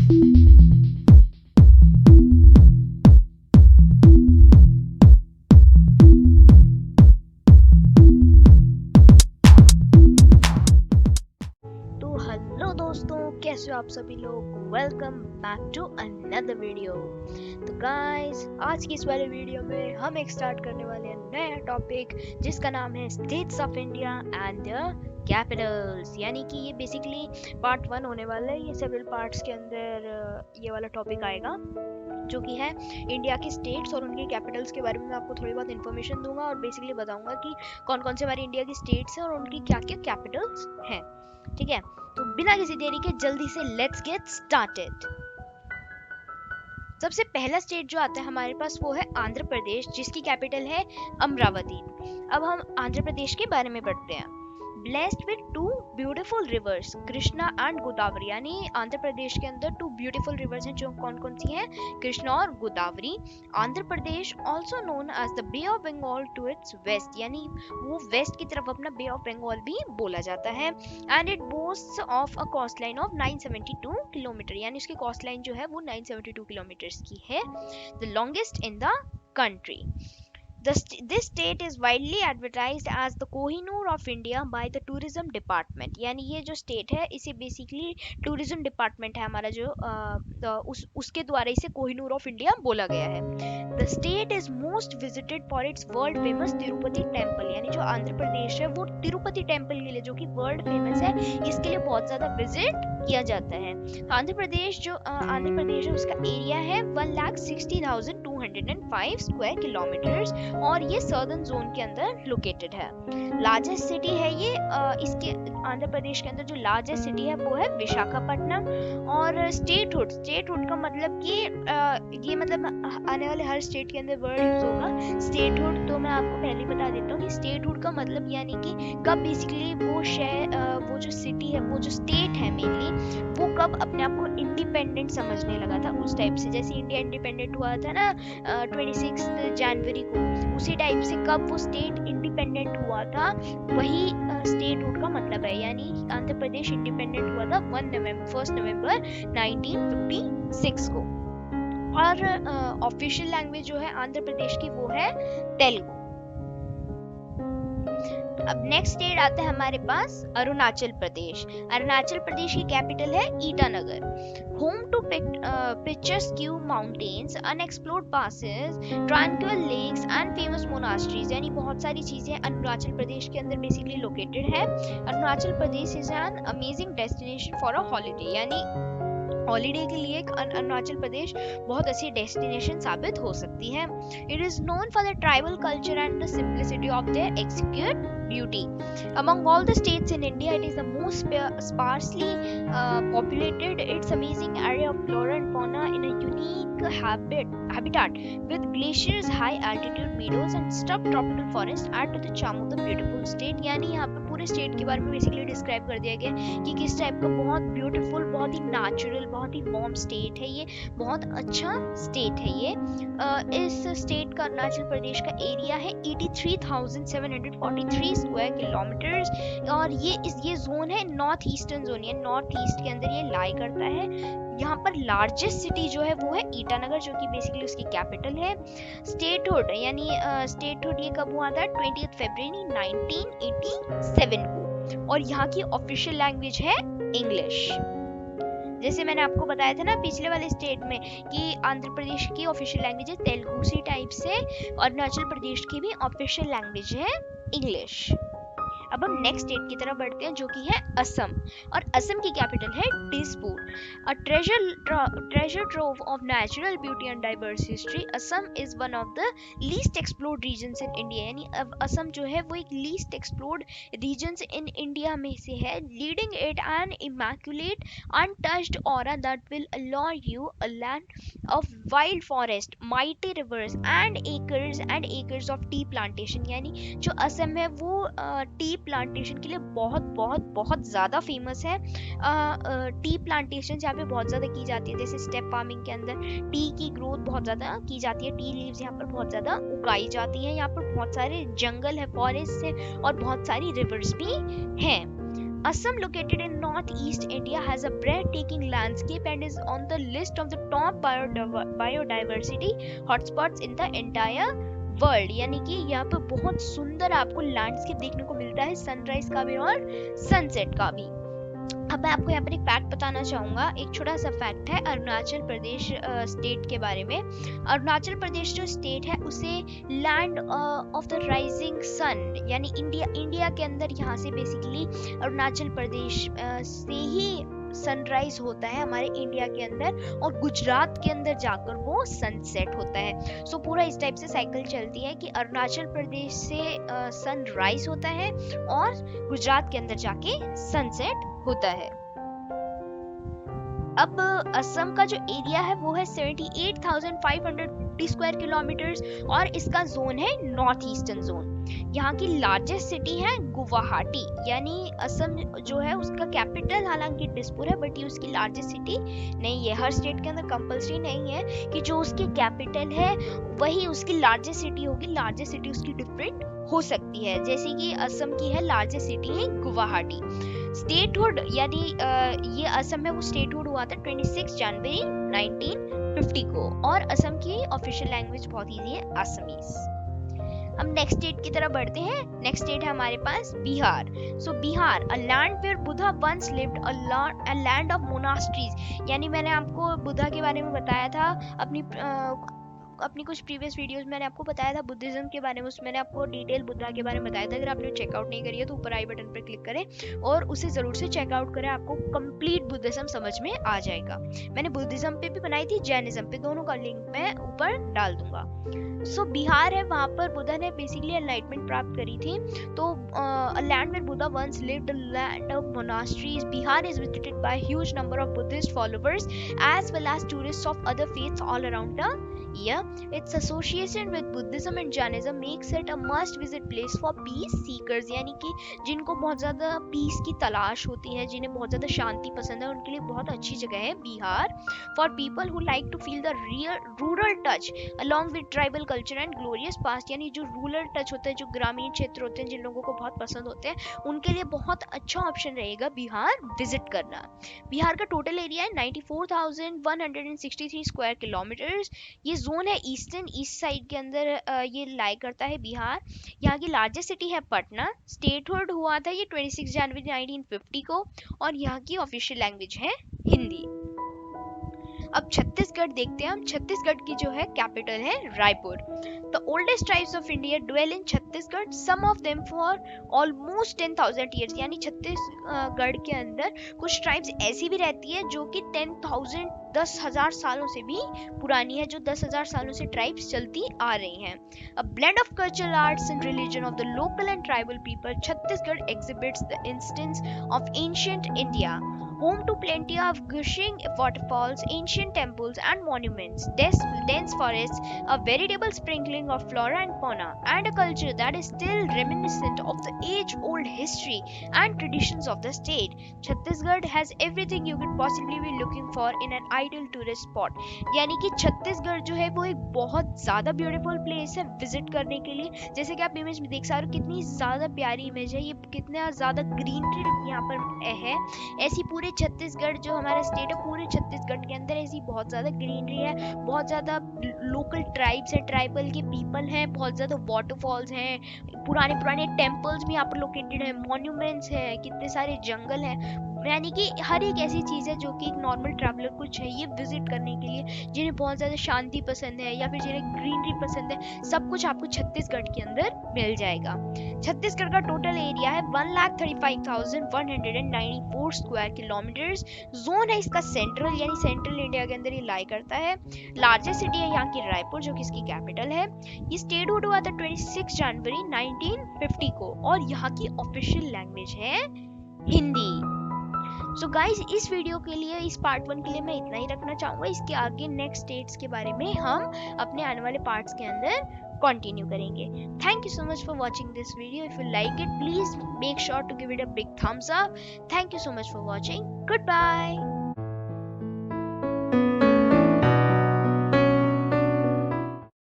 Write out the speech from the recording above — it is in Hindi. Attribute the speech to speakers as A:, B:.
A: हेलो दोस्तों, कैसे हो आप सभी लोग। Welcome back to another video. तो गाइस, आज की इस वाले वीडियो में हम एक स्टार्ट करने वाले हैं नया टॉपिक जिसका नाम है states of India and the Capitals. यानी कि ये बेसिकली पार्ट 1 होने वाला है। ये सेवरल पार्ट्स के अंदर ये वाला टॉपिक आएगा जो कि है इंडिया के स्टेट्स और उनके कैपिटल्स के बारे में। मैं आपको थोड़ी बहुत इन्फॉर्मेशन दूंगा और बेसिकली बताऊंगा कि कौन कौन से हमारे इंडिया की स्टेट्स हैं और उनकी क्या क्या कैपिटल्स हैं। ठीक है, तो बिना किसी देरी के जल्दी से लेट्स गेट स्टार्टेड। सबसे पहला स्टेट जो आता है हमारे पास वो है आंध्र प्रदेश, जिसकी कैपिटल है अमरावती। अब हम आंध्र प्रदेश के बारे में पढ़ते हैं। Blessed with two beautiful reverse Krishna and Godavari, यानी आंध्र प्रदेश के अंदर 2 ब्यूटीफुल रिवर्स हैं जो कौन कौन सी हैं, कृष्णा और Godavari. Andhra Pradesh also known as the bay of Bengal to its west, यानी वो वेस्ट की तरफ अपना बे ऑफ बंगाल भी बोला जाता है। And it boasts of a coast line of 972 kilometre, यानी उसकी कोस्ट लाइन जो है वो 972 किलोमीटर की है, the longest in the country. This state is widely advertised as the Kohinoor of India by the tourism department, यानी ये जो स्टेट है इसे बेसिकली टूरिज्म डिपार्टमेंट है हमारा जो उसके द्वारा इसे कोहिनूर ऑफ इंडिया बोला गया है। The state is most visited for its world famous Tirupati temple, यानी जो आंध्र प्रदेश है वो तिरुपति टेम्पल के लिए जो कि वर्ल्ड फेमस है, इसके लिए बहुत ज्यादा विजिट किया जाता है। आंध्र प्रदेश है उसका एरिया है 1,60,205 स्क्वायर किलोमीटर्स और ये सदर्न जोन के अंदर लोकेटेड है। लार्जेस्ट सिटी है ये इसके आंध्र प्रदेश के अंदर जो लार्जेस्ट सिटी है वो है विशाखापट्टनम। और स्टेटहुड का मतलब कि ये मतलब आने वाले हर स्टेट के अंदर वर्ड यूज होगा स्टेटहुड, तो मैं आपको पहले ही बता देता हूँ कि स्टेटहुड का मतलब यानी कि कब बेसिकली वो वो जो सिटी है, वो जो स्टेट है मेनली, वो कब अपने आप को इंडिपेंडेंट समझने लगा था उस टाइप से। जैसे इंडिया इंडिपेंडेंट हुआ था ना 26 जनवरी को, उसी टाइप से कब वो स्टेट इंडिपेंडेंट हुआ था वही स्टेटहुड का मतलब है। यानी आंध्र प्रदेश इंडिपेंडेंट हुआ था 1 नवंबर 1956 को। और ऑफिशियल लैंग्वेज जो है आंध्र प्रदेश की वो है तेलुगु। अब नेक्स्ट स्टेट आता है हमारे पास अरुणाचल प्रदेश। अरुणाचल प्रदेश की कैपिटल है Itanagar. Home to picturesque mountains, unexplored passes, tranquil lakes and famous monasteries, यानी बहुत सारी चीजें अरुणाचल प्रदेश के अंदर बेसिकली लोकेटेड है। Arunachal Pradesh is an amazing destination for a holiday, यानी हॉलीडे के लिए अरुणाचल प्रदेश बहुत अच्छी डेस्टिनेशन साबित हो सकती है। It is known for the tribal culture and the simplicity of their execute beauty. Among all the states in India, it is the most sparsely populated. Its amazing area of flora and fauna in a unique habitat with glaciers, high altitude meadows and stuffed tropical forest add to the charm of the beautiful state. यानी यहाँ पे पूरे स्टेट के बारे में बेसिकली डिस्क्राइब कर दिया गया कि किस टाइप का बहुत ब्यूटीफुल, बहुत ही नेचुरल, बहुत ही वार्म स्टेट है ये, बहुत अच्छा स्टेट है ये। इस स्टेट का अरुणाचल प्रदेश का एरिया है 83,743 स्क्वायर किलोमीटर्स और ये जोन है नॉर्थ ईस्टर्न जोन, यानी नॉर्थ ईस्ट के अंदर ये लाई करता है। यहाँ पर लार्जेस्ट सिटी जो है वो है ईटानगर, जो कि बेसिकली उसकी कैपिटल है। स्टेटहुड यानी स्टेटहुड ये कब हुआ था 20 फरवरी 1987 को और यहाँ की ऑफिशियल लैंग्वेज है इंग्लिश। जैसे मैंने आपको बताया था ना पिछले वाले स्टेट में कि आंध्र प्रदेश की ऑफिशियल लैंग्वेज है तेलुगु, उसी टाइप से अरुणाचल प्रदेश की भी ऑफिशियल लैंग्वेज है इंग्लिश। अब हम नेक्स्ट स्टेट की तरफ बढ़ते हैं जो कि है असम और असम की कैपिटल है Dispur. A treasure trove of natural beauty and diverse history, Assam is one of the least explored regions in India, यानी अब असम जो है वो एक least explored regions in India में से है, leading it an immaculate untouched aura that will allow you a land of wild forest, mighty rivers and acres of tea plantation. यानी जो असम है वो टी प्लांटेशन के लिए बहुत बहुत बहुत ज्यादा फेमस है। टी प्लांटेशन यहाँ पे बहुत ज्यादा की जाती है, जैसे स्टेप फार्मिंग के अंदर टी की ग्रोथ बहुत ज्यादा की जाती है, टी लीव्स यहाँ पर बहुत ज्यादा उगाई जाती हैं। यहाँ पर बहुत सारे जंगल है, फॉरेस्ट है और बहुत सारी रिवर्स भी हैं। Assam, located in northeast India, has a breathtaking landscape and is on the list of the top biodiversity hotspots in the entire world. यानी कि यहाँ पे बहुत सुंदर आपको लैंडस्केप देखने को मिलता है, सनराइज का भी और सनसेट का भी। अब मैं आपको यहाँ पर एक फैक्ट बताना चाहूँगा। एक छोटा सा फैक्ट है अरुणाचल प्रदेश स्टेट के बारे में। अरुणाचल प्रदेश जो स्टेट है उसे land of the rising sun, यानी इंडिया के अंदर यहाँ से बेसिकली अरुणाचल प्रदेश से ही सनराइज होता है हमारे इंडिया के अंदर, और गुजरात के अंदर जाकर वो सनसेट होता है। सो पूरा इस टाइप से साइकिल चलती है कि अरुणाचल प्रदेश से सनराइज होता है और गुजरात के अंदर जाके सनसेट होता है। अब असम का जो एरिया है वो है 78,550 स्क्वायर किलोमीटर्स और इसका जोन है नॉर्थ ईस्टर्न जोन। यहाँ की लार्जेस्ट सिटी है गुवाहाटी, यानी असम जो है उसका कैपिटल हालांकि दिसपुर है, बट ये उसकी लार्जेस्ट सिटी नहीं है। हर स्टेट के अंदर कंपल्सरी नहीं है कि जो उसकी कैपिटल है वही उसकी लार्जेस्ट सिटी होगी, लार्जेस्ट सिटी उसकी डिफरेंट हो सकती है। जैसे कि असम की है लार्जेस्ट सिटी है गुवाहाटी। स्टेटहुड यानी ये असम में वो स्टेटहुड हुआ था 26 जनवरी 1950 को, और असम की ऑफिशियल लैंग्वेज बहुत इजी है, असमीज। हम नेक्स्ट स्टेट की तरफ बढ़ते हैं। नेक्स्ट स्टेट है हमारे पास Bihar. So Bihar, a land where Buddha once lived, a land of monasteries. यानी मैंने आपको बुद्धा के बारे में बताया था अपनी कुछ प्रीवियस वीडियोस, मैंने आपको बताया था बुद्धिज्म के बारे में, उसमें मैंने आपको डिटेल बुद्धा के बारे में बताया था। अगर आपने चेकआउट नहीं करी है तो ऊपर आई बटन पर क्लिक करें और उसे जरूर से चेकआउट करें, आपको कंप्लीट बुद्धिज्म समझ में आ जाएगा। मैंने बुद्धिज्म पे भी बनाई थी, जैनिज्म पे, दोनों का लिंक मैं ऊपर डाल दूंगा। सो बिहार है, वहां पर बुद्धा ने बेसिकली एनलाइटमेंट प्राप्त करी थी। तो a land where Buddha once lived, a land of monasteries. Bihar is visited by huge number of Buddhist followers as well as tourists of other faiths all around the year. Its association with Buddhism and Jainism makes it a must visit place for peace seekers, यानी कि जिनको बहुत ज़्यादा पीस की तलाश होती है, जिन्हें बहुत ज़्यादा शांति पसंद है, उनके लिए बहुत अच्छी जगह है Bihar. For people who like to feel the real rural touch along with tribal culture and glorious past, यानी जो रूरल टच होता है, जो ग्रामीण क्षेत्र होते हैं, जिन लोगों को बहुत पसंद होते हैं, उनके लिए बहुत अच्छा ऑप्शन रहेगा बिहार विजिट करना। बिहार का टोटल एरिया है 94,163 स्क्वायर किलोमीटर्स। ये जोन है ईस्ट साइड के अंदर ये लाई करता है बिहार। यहाँ की लार्जेस्ट सिटी है पटना। स्टेटहुड हुआ था ये 26 जनवरी 1950 को, और यहाँ की ऑफिशियल लैंग्वेज है हिंदी। अब छत्तीसगढ़ देखते हैं हम। छत्तीसगढ़ की जो है कैपिटल है Raipur. The oldest tribes of India dwell in Chhattisgarh, some of them for almost 10,000 years. यानी छत्तीसगढ़ के अंदर कुछ ट्राइब्स ऐसी भी रहती है जो कि 10,000 सालों से भी पुरानी है, जो 10,000 सालों से ट्राइब्स चलती आ रही हैं। A blend of cultural arts and religion of the local and tribal people, Chhattisgarh exhibits the instance of ancient India, home to plenty of gushing waterfalls, ancient temples and monuments, dense forests, a veritable sprinkling of flora and fauna, and a culture that is still reminiscent of the age-old history and traditions of the state. Chhattisgarh has everything you could possibly be looking for in an ideal tourist spot. यानी कि छत्तीसगढ़ जो है वो एक बहुत ज़्यादा ब्यूटीफुल प्लेस है विजिट करने के लिए। जैसे कि आप इमेज में देख सकते हो कितनी ज़्यादा प्यारी इमेज है, ये कितना ज़्यादा ग्रीनरी यहाँ पर है। ऐसी पूरे छत्तीसगढ़ जो हमारा स्टेट है, पूरे छत्तीसगढ़ के अंदर ऐसी बहुत ज़्यादा ग्रीनरी है, बहुत ज़्यादा लोकल ट्राइब्स है, ट्राइबल के पीपल हैं, बहुत ज़्यादा वाटरफॉल्स हैं, पुराने टेम्पल्स भी यहाँ पर लोकेटेड है, मॉन्यूमेंट्स है, कितने सारे जंगल हैं। यानी कि हर एक ऐसी चीज़ है जो कि एक नॉर्मल ट्रैवलर को चाहिए विजिट करने के लिए, जिन्हें बहुत ज़्यादा शांति पसंद है या फिर जिन्हें ग्रीनरी पसंद है, सब कुछ आपको छत्तीसगढ़ के अंदर मिल जाएगा। छत्तीसगढ़ का टोटल एरिया है 1,35,194 स्क्वायर किलोमीटर्स। जोन है इसका सेंट्रल, यानी सेंट्रल इंडिया के अंदर ये लाई करता है। लार्जेस्ट सिटी है यहाँ की रायपुर, जो कि इसकी कैपिटल है। ये स्टेटहुड हुआ था 26 जनवरी 1950 को, और यहाँ की ऑफिशियल लैंग्वेज है हिंदी। सो गाइज, इस वीडियो के लिए, इस पार्ट 1 के लिए मैं इतना ही रखना चाहूँगा। इसके आगे नेक्स्ट स्टेट्स के बारे में हम अपने आने वाले पार्ट्स के अंदर कंटिन्यू करेंगे। Thank you so much for watching this video. If you like it, please make sure to give it a big thumbs up. Thank you so much for watching. Good bye.